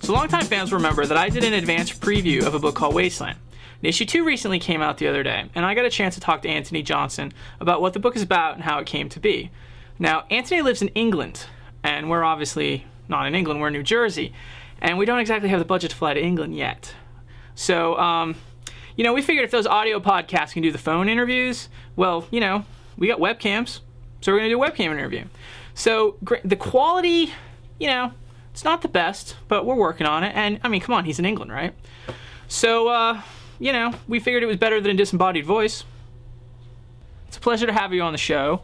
So longtime fans remember that I did an advanced preview of a book called Wasteland. And issue 2 recently came out the other day, and I got a chance to talk to Antony Johnston about what the book is about and how it came to be. Now, Antony lives in England, and we're obviously not in England, we're in New Jersey, and we don't exactly have the budget to fly to England yet. So, we figured if those audio podcasts can do the phone interviews, well, we got webcams, so we're going to do a webcam interview. So, the quality, it's not the best, but we're working on it, and, come on, he's in England, right? So, we figured it was better than a disembodied voice. It's a pleasure to have you on the show.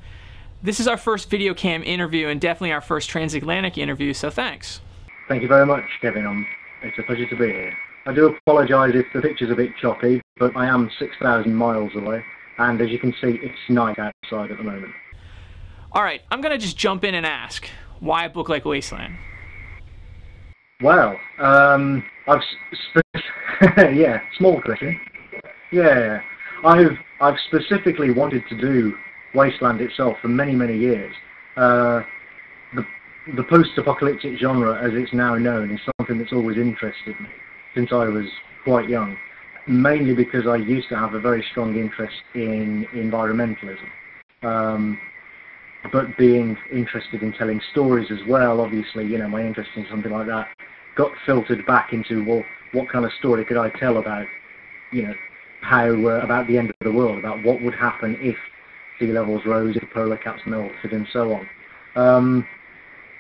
This is our first video cam interview and definitely our first transatlantic interview, so thanks. Thank you very much, Kevin. It's a pleasure to be here. I do apologise if the picture's a bit choppy, but I am 6,000 miles away, and as you can see, it's night outside at the moment. Alright, I'm going to just jump in and ask, why a book like Wasteland? Well, yeah, small question. Yeah, I've specifically wanted to do Wasteland itself for many, many years. The post-apocalyptic genre, as it's now known, is something that's always interested me since I was quite young, mainly because I used to have a very strong interest in environmentalism. But being interested in telling stories as well, obviously, my interest in something like that got filtered back into, well, what kind of story could I tell about, how, about the end of the world, about what would happen if sea levels rose, if polar caps melted, and so on.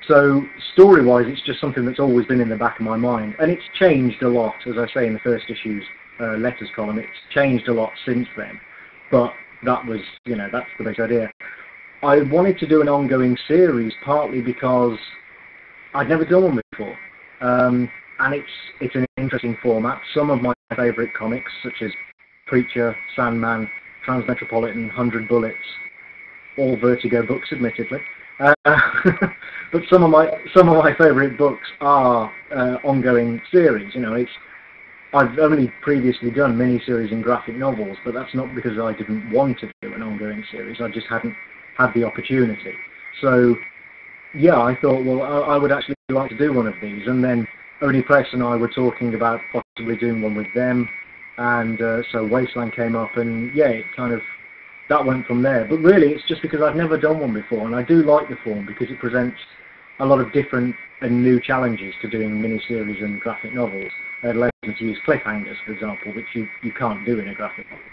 So story-wise, it's just something that's always been in the back of my mind, and it's changed a lot, as I say in the first issue's letters column. It's changed a lot since then, but that was, that's the basic idea. I wanted to do an ongoing series partly because I'd never done one before, and it's an interesting format. Some of my favourite comics, such as Preacher, Sandman, Transmetropolitan, 100 Bullets, all Vertigo books, admittedly. But some of my favourite books are ongoing series. I've only previously done mini-series and graphic novels, but that's not because I didn't want to do an ongoing series. I just hadn't had the opportunity. So, yeah, I thought, well, I would actually like to do one of these. And then Oni Press and I were talking about possibly doing one with them. And so Wasteland came up, and yeah, that went from there. But really, it's just because I've never done one before, and I do like the form because it presents a lot of different and new challenges to doing miniseries and graphic novels. It allows me to use cliffhangers, for example, which you can't do in a graphic novel.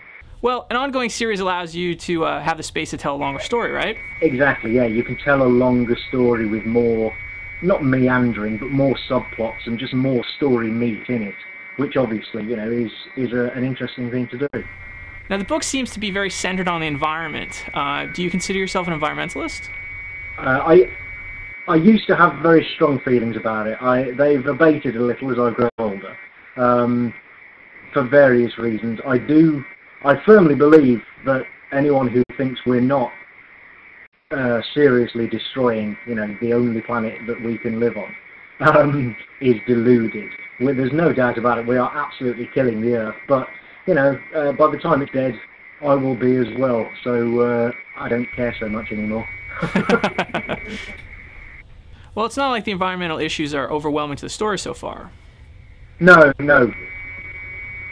Well, an ongoing series allows you to have the space to tell a longer story, right? Exactly, yeah. You can tell a longer story with more, not meandering, but more subplots and just more story meat in it, which obviously, is an interesting thing to do. Now, the book seems to be very centered on the environment. Do you consider yourself an environmentalist? I used to have very strong feelings about it. They've abated a little as I've grown older, for various reasons. I firmly believe that anyone who thinks we're not seriously destroying, the only planet that we can live on, is deluded. There's no doubt about it. We are absolutely killing the Earth, but by the time it's dead, I will be as well. So I don't care so much anymore. Well, it's not like the environmental issues are overwhelming to the story so far. No,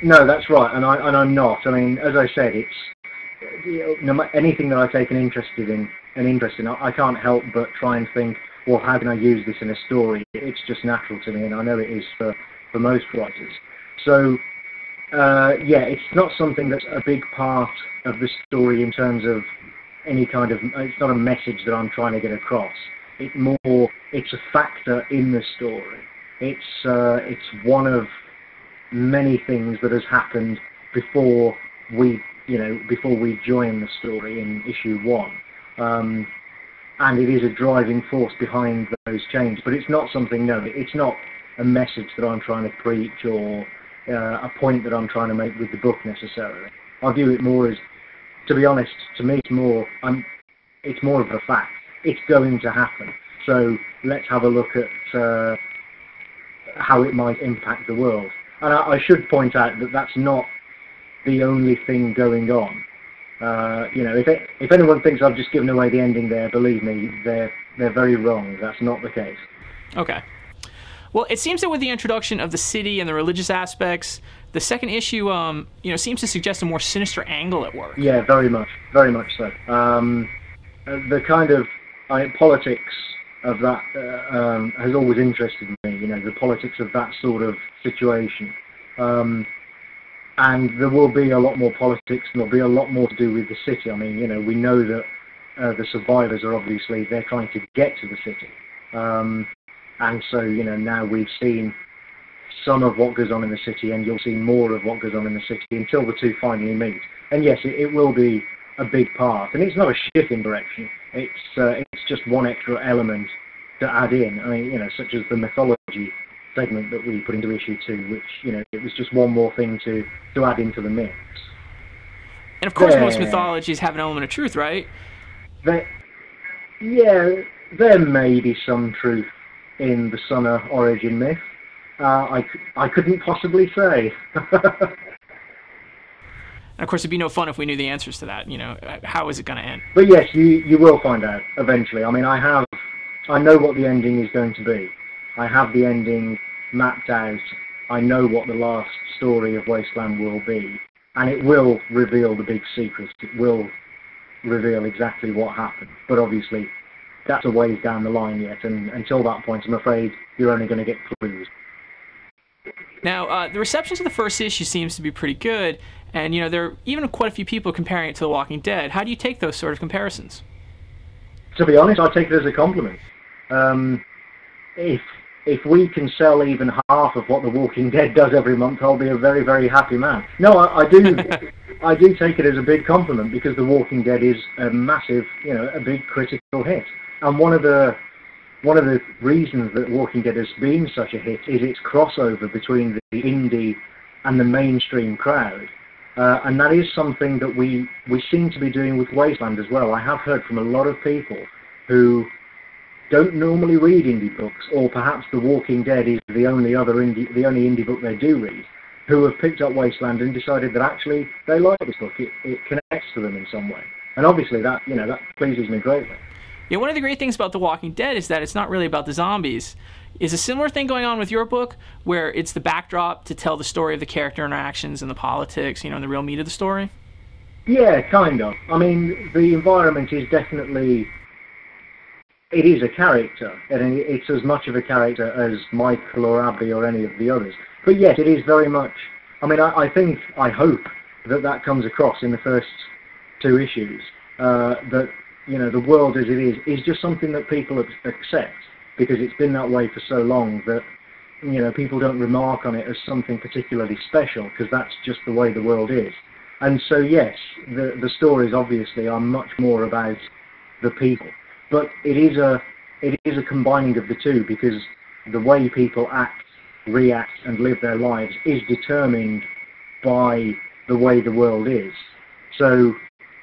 that's right, and I'm not. I mean, as I said, it's anything that I take an interest in, I can't help but try and think, well, how can I use this in a story? It's just natural to me, and I know it is for most writers. So, yeah, it's not something that's a big part of the story in terms of any kind of. It's not a message that I'm trying to get across. It's a factor in the story. It's one of many things that has happened before we join the story in issue 1, and it is a driving force behind those changes. But it's not something. No, it's not a message that I'm trying to preach or a point that I'm trying to make with the book necessarily. I view it more as, to be honest, to me it's more of a fact. It's going to happen. So let's have a look at how it might impact the world. And I should point out that that's not the only thing going on. If anyone thinks I've just given away the ending there, believe me, they're very wrong. That's not the case. Okay. Well, it seems that with the introduction of the city and the religious aspects, the second issue, seems to suggest a more sinister angle at work. Yeah, very much so. The kind of politics of that has always interested me. The politics of that sort of situation, and there will be a lot more politics, and there'll be a lot more to do with the city. I mean, we know that the survivors are obviously they're trying to get to the city, and so now we've seen some of what goes on in the city, and you'll see more of what goes on in the city until the two finally meet. And yes, it will be a big part, and it's not a shift in direction. It's just one extra element to add in. I mean, such as the mythology segment that we put into issue 2, which it was just one more thing to add into the mix. And of course, most mythologies have an element of truth, right? There may be some truth in the Sunna origin myth. I couldn't possibly say. And of course, it'd be no fun if we knew the answers to that. How is it going to end? But yes, you will find out eventually. I mean, I know what the ending is going to be. I have the ending mapped out. I know what the last story of Wasteland will be, and it will reveal the big secrets. It will reveal exactly what happened. But obviously, that's a ways down the line yet, and until that point, I'm afraid you're only going to get clues. Now, the reception to the first issue seems to be pretty good, and there are even quite a few people comparing it to The Walking Dead. How do you take those sort of comparisons? To be honest, I take it as a compliment. If we can sell even half of what The Walking Dead does every month, I'll be a very, very happy man. No, I do. I do take it as a big compliment, because The Walking Dead is a massive, a big critical hit, and one of the reasons that Walking Dead has been such a hit is its crossover between the indie and the mainstream crowd. And that is something that we seem to be doing with Wasteland as well. I have heard from a lot of people who don't normally read indie books, or perhaps The Walking Dead is the only indie book they do read, who have picked up Wasteland and decided that actually they like this book. It connects to them in some way. And obviously that pleases me greatly. Yeah, one of the great things about The Walking Dead is that it's not really about the zombies. Is a similar thing going on with your book, where it's the backdrop to tell the story of the character interactions and the politics, and the real meat of the story? Yeah, kind of. I mean, the environment is definitely... It is a character, and it's as much of a character as Michael or Abby or any of the others. But yes, it is very much... I mean, I hope that comes across in the first 2 issues, that... the world as it is just something that people accept, because it's been that way for so long that, people don't remark on it as something particularly special, because that's just the way the world is. And so, yes, the stories obviously are much more about the people, but it is a combining of the two, because the way people act, react, and live their lives is determined by the way the world is. So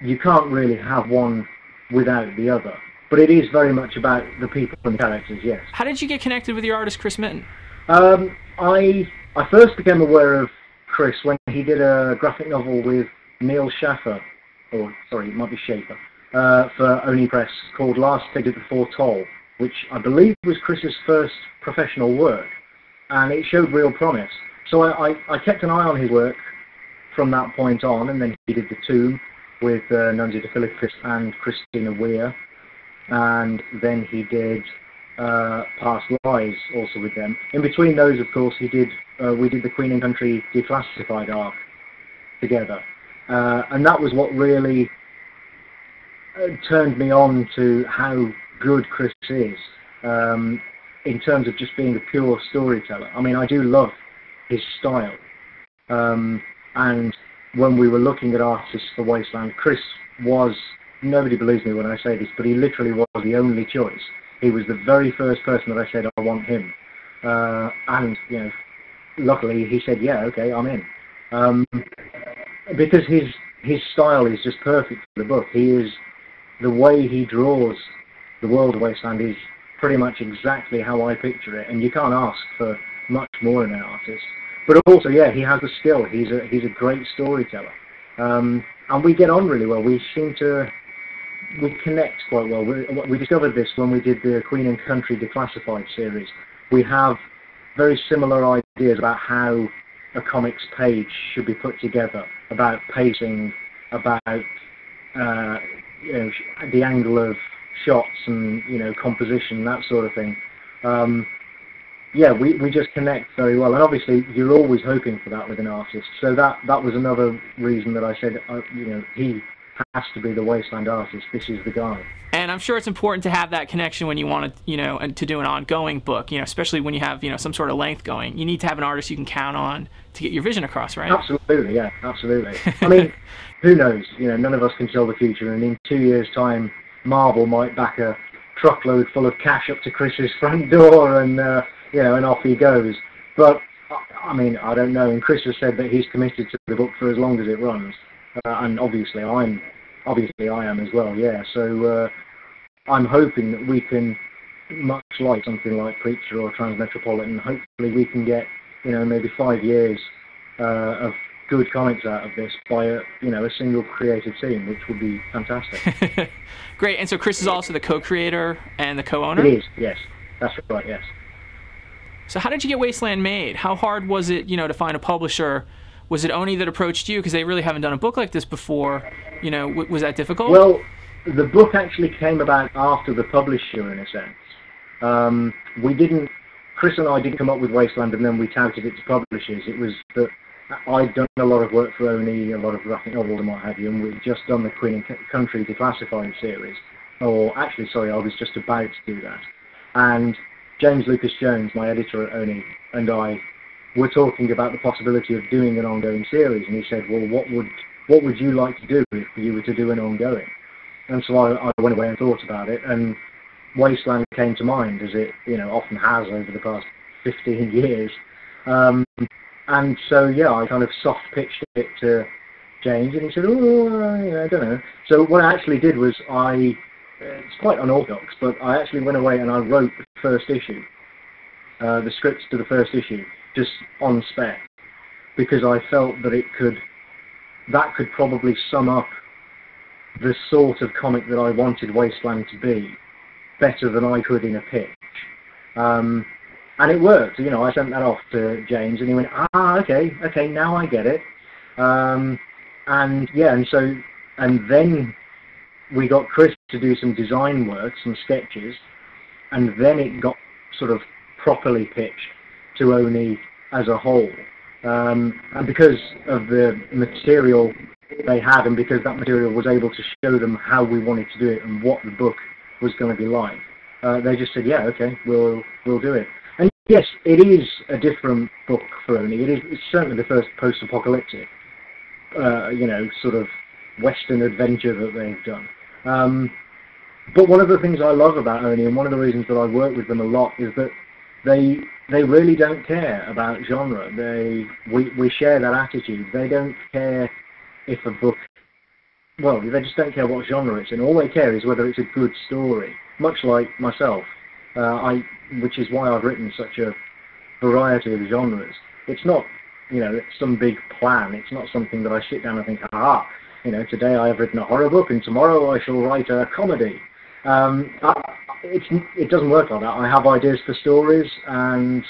you can't really have one without the other. But it is very much about the people and the characters, yes. How did you get connected with your artist, Chris Mitten? I first became aware of Chris when he did a graphic novel with Neil Schaffer, or sorry, it might be Schaefer, for Oni Press, called Last Ticket Before Toll, which I believe was Chris's first professional work, and it showed real promise. So I kept an eye on his work from that point on, and then he did The Tomb with Nunzio De Philippis and Christina Weir, and then he did Past Lives also with them. In between those, of course, we did the Queen and Country Declassified arc together, and that was what really turned me on to how good Chris is in terms of just being a pure storyteller. I mean, I do love his style, and when we were looking at artists for Wasteland, Chris was, nobody believes me when I say this, but he literally was the only choice. He was the very first person that I said, I want him. And, luckily he said, yeah, okay, I'm in. Because his style is just perfect for the book. The way he draws the world of Wasteland is pretty much exactly how I picture it, and you can't ask for much more in an artist. But also, yeah, he has the skill. He's a great storyteller, and we get on really well. We connect quite well. We discovered this when we did the Queen and Country Declassified series. We have very similar ideas about how a comics page should be put together, about pacing, about the angle of shots and composition, that sort of thing. Yeah, we just connect very well, and obviously you're always hoping for that with an artist. So that was another reason that I said, he has to be the Wasteland artist. This is the guy. And I'm sure it's important to have that connection when you want to, to do an ongoing book, especially when you have, some sort of length going. You need to have an artist you can count on to get your vision across, right? Absolutely, yeah, absolutely. I mean, who knows? None of us can tell the future, and in 2 years' time, Marvel might back a truckload full of cash up to Chris's front door, and and off he goes. But I mean, I don't know. And Chris has said that he's committed to the book for as long as it runs, and obviously I am as well. Yeah. So I'm hoping that we can, much like something like Preacher or Transmetropolitan, hopefully we can get maybe 5 years of good comics out of this by a single creative team, which would be fantastic. Great. And so Chris is also the co-creator and the co-owner? It is, yes. That's right, yes. So how did you get Wasteland made? How hard was it, to find a publisher? Was it Oni that approached you? Because they really haven't done a book like this before. Was that difficult? Well, the book actually came about after the publisher, in a sense. Chris and I didn't come up with Wasteland and then we touted it to publishers. It was that I'd done a lot of work for Oni, a lot of graphic novels and what have you, and we'd just done the Queen and Country Declassified series. Or actually, sorry, I was just about to do that. And James Lucas Jones, my editor at Oni, and I were talking about the possibility of doing an ongoing series, and he said, well, what would you like to do if you were to do an ongoing? And so I went away and thought about it, and Wasteland came to mind, as it often has over the past 15 years. And so, yeah, I kind of soft pitched it to James, and he said, I don't know. So what I actually did was it's quite unorthodox, but I actually went away and I wrote the first issue, the scripts to the first issue, just on spec, because I felt that that could probably sum up the sort of comic that I wanted Wasteland to be better than I could in a pitch. And it worked. I sent that off to James, and he went, okay, now I get it. And then we got Chris to do some design work, some sketches, and then it got sort of properly pitched to Oni as a whole. And because of the material they had, and because that material was able to show them how we wanted to do it and what the book was going to be like, they just said, yeah, okay, we'll do it. And yes, it is a different book for Oni. It's certainly the first post-apocalyptic, sort of Western adventure that they've done. But one of the things I love about Oni, and one of the reasons that I work with them a lot, is that they really don't care about genre. We share that attitude. They don't care if a book, they just don't care what genre it's in. All they care is whether it's a good story, much like myself, which is why I've written such a variety of genres. It's not, it's some big plan. It's not something that I sit down and think, today I have written a horror book and tomorrow I shall write a comedy. It doesn't work like that. I have ideas for stories, and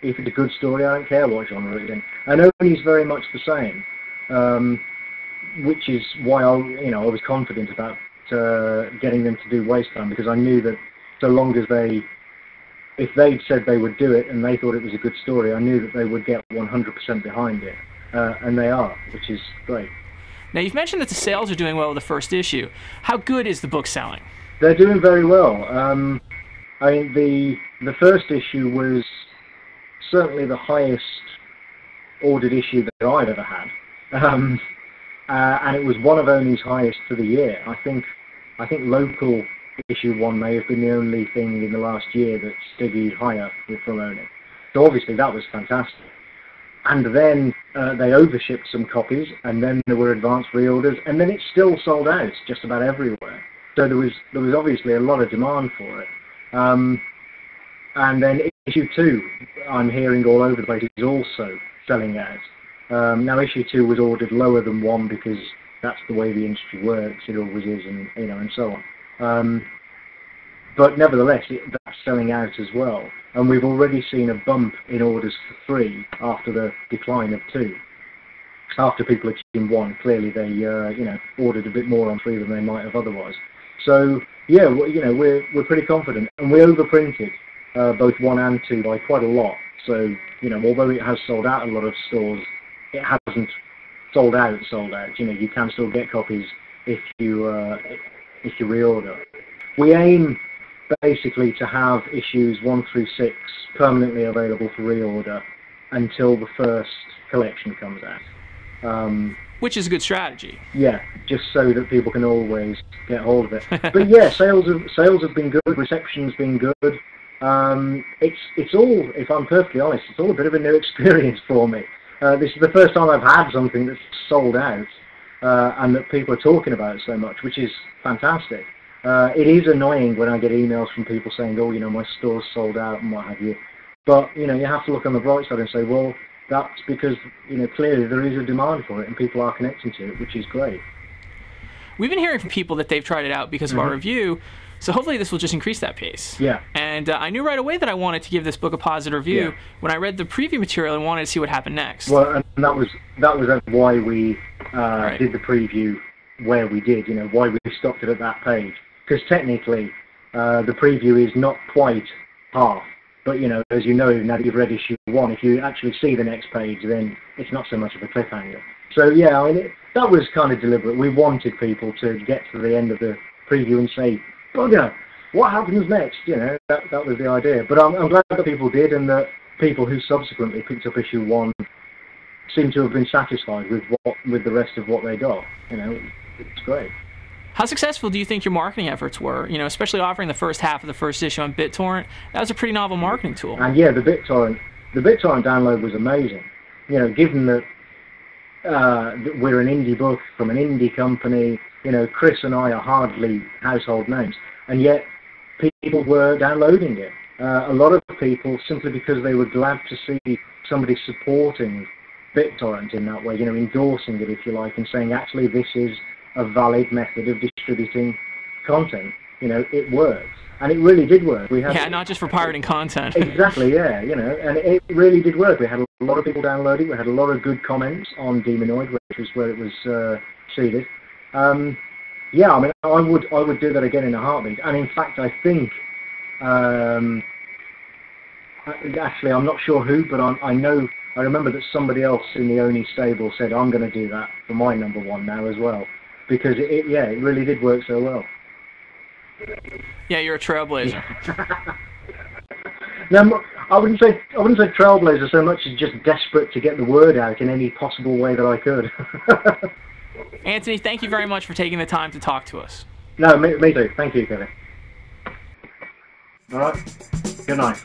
if it's a good story, I don't care what genre it's in. And Oni's very much the same, which is why I was confident about getting them to do Wasteland, because I knew that so long as if they'd said they would do it and they thought it was a good story, I knew that they would get 100% behind it, and they are, which is great. Now, you've mentioned that the sales are doing well with the first issue. How good is the book selling? They're doing very well. I mean, the first issue was certainly the highest ordered issue that I've ever had, and it was one of Oni's highest for the year. I think local issue 1 may have been the only thing in the last year that's stiggied higher from Oni. So obviously that was fantastic. And then they overshipped some copies, and then there were advanced reorders, and then it still sold out just about everywhere. So there was obviously a lot of demand for it. And then issue 2, I'm hearing all over the place, is also selling out. Now issue 2 was ordered lower than 1 because that's the way the industry works. It always is, and and so on. But nevertheless, selling out as well. And we've already seen a bump in orders for 3 after the decline of 2. After people had seen 1, clearly they ordered a bit more on 3 than they might have otherwise. So yeah, we're pretty confident, and we overprinted both 1 and 2 by quite a lot. So although it has sold out a lot of stores, it hasn't sold out. You can still get copies if you reorder. We aim basically to have issues 1 through 6 permanently available for reorder until the first collection comes out. Which is a good strategy. Yeah, just so that people can always get hold of it. But yeah, sales have been good, reception's been good. It's all, if I'm perfectly honest, it's all a bit of a new experience for me. This is the first time I've had something that's sold out and that people are talking about it so much, which is fantastic. It is annoying when I get emails from people saying, oh, my store's sold out and what have you. But, you have to look on the bright side and say, well, that's because, clearly there is a demand for it and people are connecting to it, which is great. We've been hearing from people that they've tried it out because of our review, so hopefully this will just increase that pace. Yeah. And I knew right away that I wanted to give this book a positive review when I read the preview material and wanted to see what happened next. Well, and that was why we did the preview where we did, why we stopped it at that page. Because technically, the preview is not quite half. But, as you know, now that you've read issue 1, if you actually see the next page, then it's not so much of a cliffhanger. So, yeah, that was kind of deliberate. We wanted people to get to the end of the preview and say, bugger, what happens next? That was the idea. But I'm glad that people did, and that people who subsequently picked up issue 1 seem to have been satisfied with the rest of what they got. It's great. How successful do you think your marketing efforts were? Especially offering the first half of the first issue on BitTorrent. That was a pretty novel marketing tool. And yeah, the BitTorrent download was amazing. Given that we're an indie book from an indie company, Chris and I are hardly household names, and yet people were downloading it. A lot of people, simply because they were glad to see somebody supporting BitTorrent in that way, endorsing it, if you like, and saying, actually, this is a valid method of distributing content. It works. And it really did work. Not just for pirating content. Exactly, yeah, and it really did work. We had a lot of people download it. We had a lot of good comments on Demonoid, which was where it was seeded. I would do that again in a heartbeat. And in fact, I think, actually, I'm not sure who, but I remember that somebody else in the Oni stable said, I'm going to do that for my number 1 now as well. Because it really did work so well. Yeah, you're a trailblazer. Yeah. Now, I wouldn't say trailblazer so much as just desperate to get the word out in any possible way that I could. Antony, thank you very much for taking the time to talk to us. No, me too. Thank you, Kevin. All right. Good night.